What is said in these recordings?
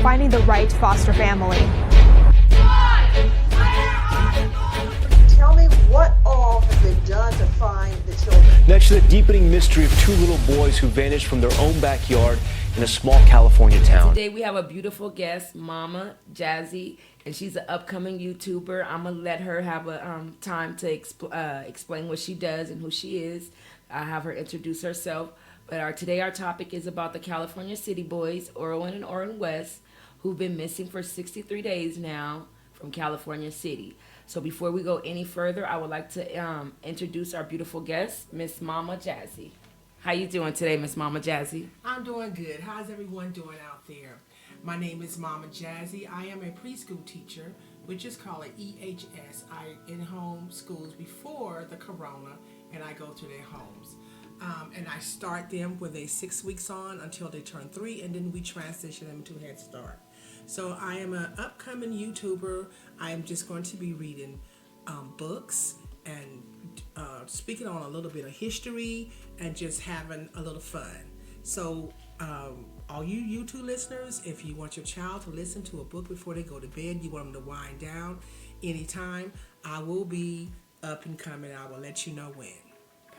finding the right foster family. Tell me what all has been done to find the children. Next to the deepening mystery of two little boys who vanished from their own backyard in a small California town. Today we have a beautiful guest, Mama Jazzy, and she's an upcoming YouTuber. I'm going to let her have a time to explain what she does and who she is. I have her introduce herself. But today our topic is about the California City Boys, Orwin and Orrin West, who've been missing for 63 days now from California City. So before we go any further, I would like to introduce our beautiful guest, Miss Mama Jazzy. How you doing today, Miss Mama Jazzy? I'm doing good. How's everyone doing out there? My name is Mama Jazzy. I am a preschool teacher. We just call it EHS. I in-home schools before the corona, and I go to their homes. And I start them when they're 6 weeks on until they turn 3, and then we transition them to Head Start. So I am an upcoming YouTuber. I am just going to be reading books and speaking on a little bit of history and just having a little fun. So all you YouTube listeners, if you want your child to listen to a book before they go to bed, you want them to wind down anytime, I will be up and coming. I will let you know when.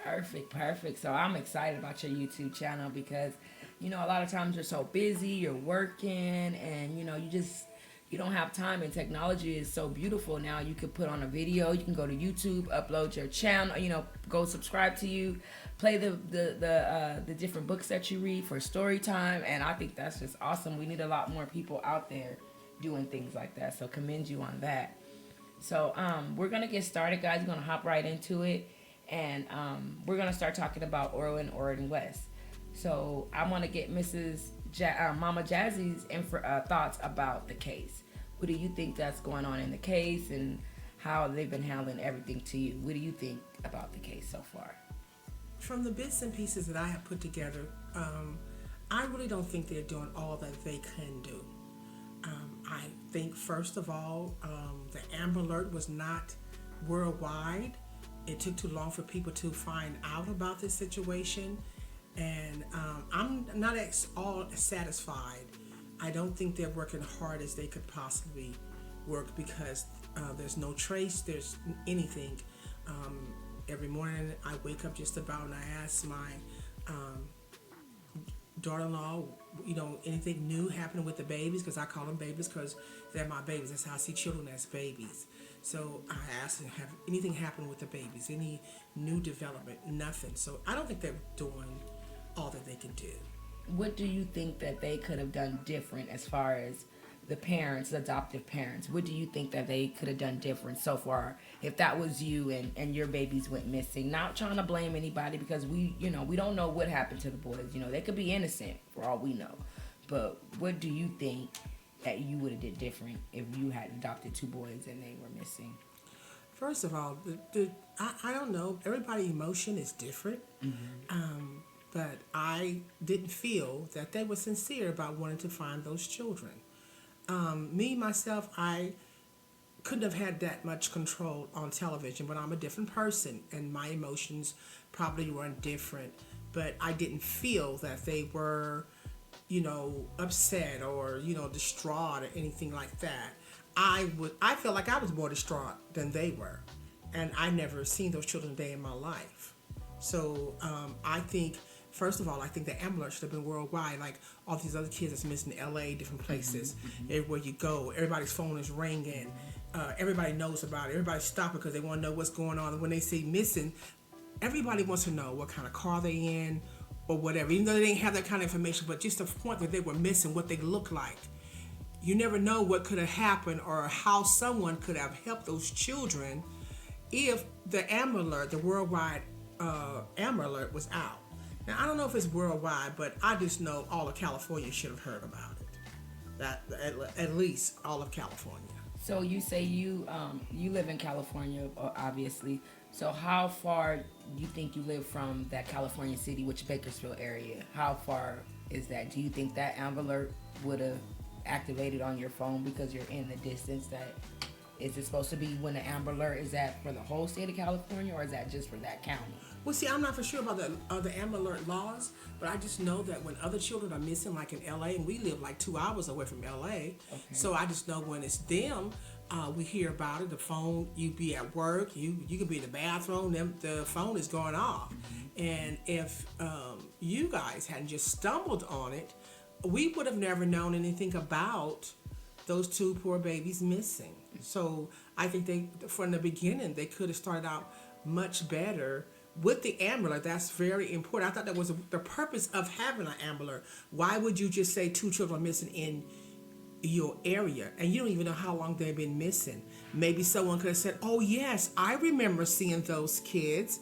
Perfect. So I'm excited about your YouTube channel because, you know, a lot of times you're so busy, you're working, and, you know, you don't have time, and technology is so beautiful now. You could put on a video, you can go to YouTube, upload your channel, you know, go subscribe to you, play the different books that you read for story time, and I think that's just awesome. We need a lot more people out there doing things like that, so commend you on that. So we're going to get started, guys. We're going to hop right into it. And we're going to start talking about Orrin West. So I want to get Mama Jazzy's thoughts about the case. What do you think that's going on in the case and how they've been handling everything to you? What do you think about the case so far? From the bits and pieces that I have put together, I really don't think they're doing all that they can do. I think, first of all, the Amber Alert was not worldwide. It took too long for people to find out about this situation, and I'm not all satisfied. I don't think they're working hard as they could possibly work because there's no trace, there's anything. Every morning I wake up just about and I ask my daughter-in-law, you know, anything new happening with the babies, because I call them babies because they're my babies. That's how I see children, as babies. So I asked them, have anything happened with the babies? Any new development? Nothing. So I don't think they're doing all that they can do. What do you think that they could have done different as far as the parents, the adoptive parents? What do you think that they could have done different so far if that was you and your babies went missing? Not trying to blame anybody because we don't know what happened to the boys. You know, they could be innocent for all we know. But what do you think that you would have did different if you had adopted two boys and they were missing? First of all, I don't know. Everybody's emotion is different. Mm-hmm. But I didn't feel that they were sincere about wanting to find those children. Myself, I couldn't have had that much control on television, but I'm a different person and my emotions probably weren't different. But I didn't feel that they were, you know, upset or, you know, distraught or anything like that. I felt like I was more distraught than they were. And I never seen those children a day in my life. So I think, first of all, I think the Amber Alert should have been worldwide, like all these other kids that's missing in LA, different places. Mm-hmm. Everywhere you go, everybody's phone is ringing. Everybody knows about it. Everybody's stopping because they want to know what's going on. And when they say missing, everybody wants to know what kind of car they in or whatever, even though they didn't have that kind of information, but just the point that they were missing, what they look like. You never know what could have happened or how someone could have helped those children if the Amber Alert, the worldwide Amber Alert was out. Now, I don't know if it's worldwide, but I just know all of California should have heard about it. That at least all of California. So you say you live in California, obviously. So how far do you think you live from that California city, which Bakersfield area? How far is that? Do you think that Amber Alert would have activated on your phone because you're in the distance? That is it supposed to be when the Amber Alert is that for the whole state of California, or is that just for that county? Well, see, I'm not for sure about the Amber Alert laws, but I just know that when other children are missing, like in LA, and we live like 2 hours away from LA, so I just know when it's them, we hear about it. The phone, you be at work, you can be in the bathroom, the phone is going off, and if you guys hadn't just stumbled on it, we would have never known anything about those 2 poor babies missing. So I think from the beginning, they could have started out much better with the Amber Alert. That's very important. I thought that was the purpose of having an Amber Alert. Why would you just say 2 children are missing in your area and you don't even know how long they've been missing? Maybe someone could have said, oh yes, I remember seeing those kids,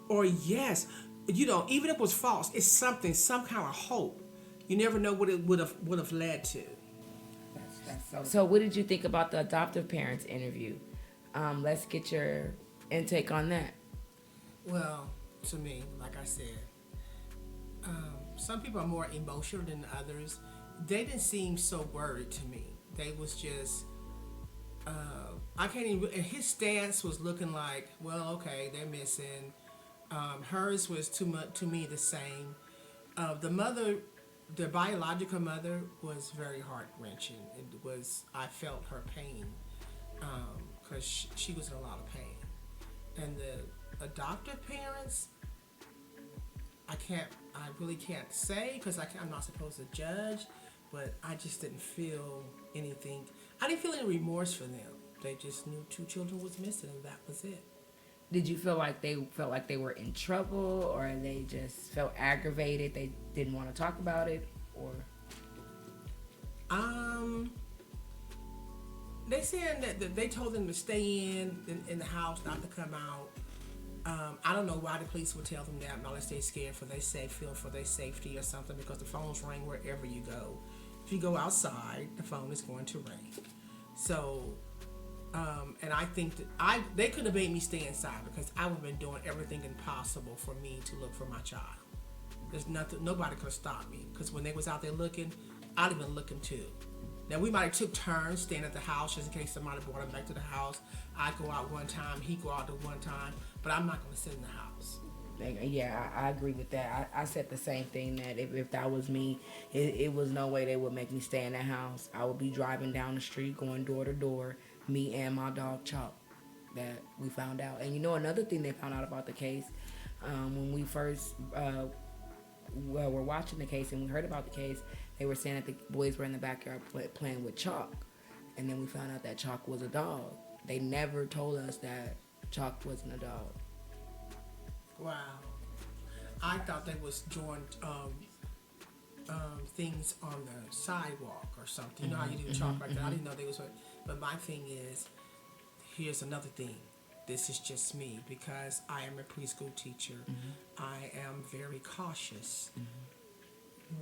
or yes, even if it was false, it's some kind of hope. You never know what it would have led to. So what did you think about the adoptive parents interview? Let's get your intake on that. Well, to me, like I said, some people are more emotional than others. They didn't seem so worried to me. They was just, I can't even, and his stance was looking like, well, okay, they're missing. Hers was to me the same. The mother, the biological mother, was very heart-wrenching. I felt her pain, because she was in a lot of pain. And the adoptive parents, I really can't say, because I'm not supposed to judge, but I just didn't feel anything. I didn't feel any remorse for them. They just knew 2 children was missing, and that was it. Did you feel like they were in trouble, or they just felt aggravated, they didn't want to talk about it, or? They saying that they told them to stay in the house, not to come out. I don't know why the police would tell them that, unless they're scared for their safety or something, because the phones ring wherever you go. If you go outside, the phone is going to ring. So, and I think that they could have made me stay inside, because I would have been doing everything impossible for me to look for my child. Nobody could have stopped me, because when they was out there looking, I'd have been looking too. Now, we might have took turns staying at the house just in case somebody brought him back to the house. I go out one time, he go out one time, but I'm not going to sit in the house. Yeah, I agree with that. I said the same thing, that if that was me, it was no way they would make me stay in the house. I would be driving down the street, going door to door, me and my dog Chalk, that we found out. And another thing they found out about the case, when we first were watching the case and we heard about the case, they were saying that the boys were in the backyard playing with Chalk. And then we found out that Chalk was a dog. They never told us that Chalk wasn't a dog. Wow. I thought they was drawing things on the sidewalk or something. You know how you do chalk like that? I didn't know they was. But my thing is, here's another thing. This is just me, because I am a preschool teacher. I am very cautious.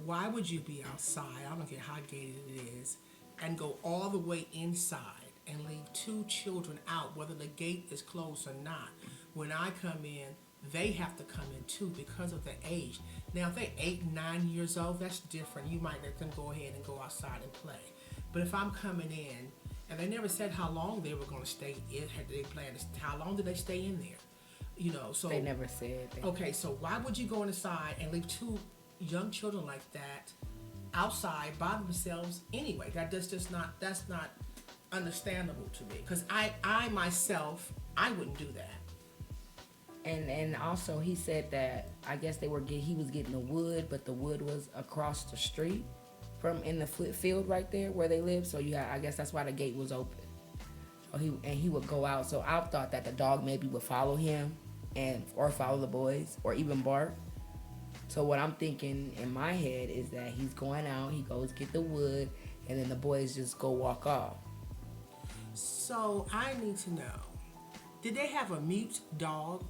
Why would you be outside, I don't care how gated it is, and go all the way inside and leave 2 children out, whether the gate is closed or not? When I come in, they have to come in too, because of their age. Now, if they're 8, 9 years old, that's different. You might let them go ahead and go outside and play. But if I'm coming in, and they never said how long they were going to stay in, had they planned, how long did they stay in there? So they never said that. Okay, so why would you go inside and leave 2 young children like that outside by themselves anyway? That's not understandable to me, because I myself, I wouldn't do that. And also he said that I guess he was getting the wood, but the wood was across the street from in the field right there where they live. So I guess that's why the gate was open. So he would go out. So I thought that the dog maybe would follow him or follow the boys or even bark. So what I'm thinking in my head is that he's going out, he goes get the wood, and then the boys just go walk off. So I need to know, did they have a mute dog?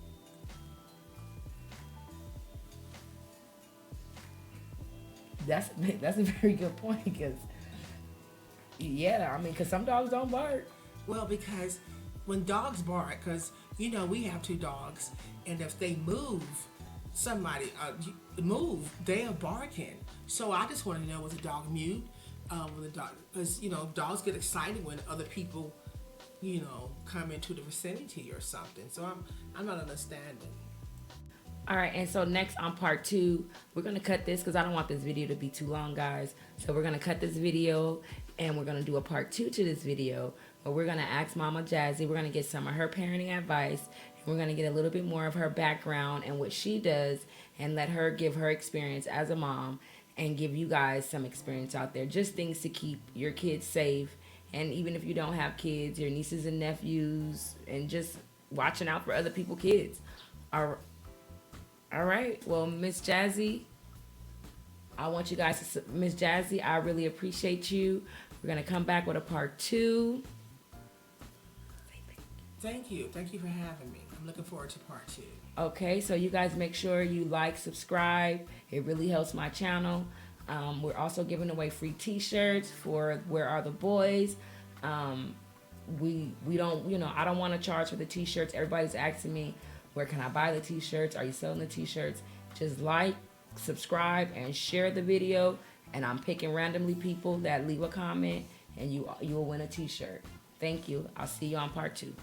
That's a very good point, because because some dogs don't bark. Well, because when dogs bark, because we have 2 dogs, and if they move, somebody move, they are barking. So I just want to know, was the dog mute? Because dogs get excited when other people, come into the vicinity or something. So I'm not understanding. All right, and so next on part 2, we're going to cut this because I don't want this video to be too long, guys. So we're going to cut this video, and we're going to do a part 2 to this video. But we're going to ask Mama Jazzy, we're going to get some of her parenting advice, and we're going to get a little bit more of her background and what she does, and let her give her experience as a mom and give you guys some experience out there. Just things to keep your kids safe. And even if you don't have kids, your nieces and nephews, and just watching out for other people's kids. All right. Well, Miss Jazzy, I want you guys to, Miss Jazzy, I really appreciate you. We're going to come back with a part 2. Thank you. Thank you for having me. I'm looking forward to part 2. Okay, so you guys make sure you like, subscribe. It really helps my channel. We're also giving away free t-shirts for Where Are the Boys. We don't, I don't want to charge for the t-shirts. Everybody's asking me, where can I buy the t-shirts? Are you selling the t-shirts? Just like, subscribe, and share the video. And I'm picking randomly people that leave a comment, and you will win a t-shirt. Thank you. I'll see you on part 2.